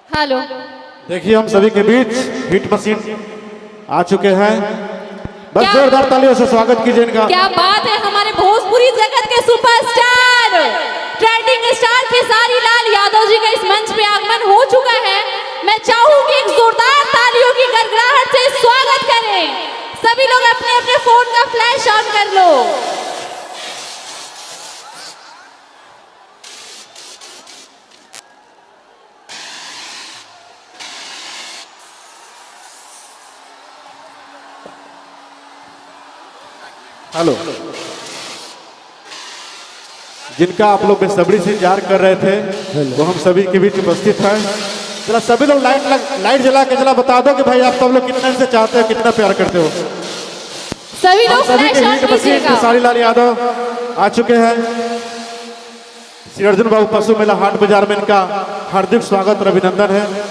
Hello. देखिए हम सभी के बीच हिट मशीन आ चुके हैं। बस जोरदार तालियों से स्वागत कीजिए इनका। क्या बात है, हमारे भोजपुरी जगत के superstar trending star Khesari Lal Yadav ji का इस मंच पे आगमन हो चुका है। मैं चाहूंगी एक जोरदार तालियों की गड़गड़ाहट से स्वागत करें। सभी लोग अपने अपने फोन का फ्लैश ऑन कर लो। हेलो। जिनका आप लोग बेसब्री से इंतजार कर रहे थे वो हम सभी के बीच उपस्थित हैं। जरा सभी लोग लाइट जला के जरा बता दो कि भाई आप सब लोग कितने से चाहते हो, कितना प्यार करते हो। सभी लोग फ्लैश ऑन कीजिएगा। खेसारी लाल यादव आ चुके हैं। श्री अर्जुन बाबू पशु मेला हाट बाजार में इनका हार्दिक स्वागत और अभिनंदन है।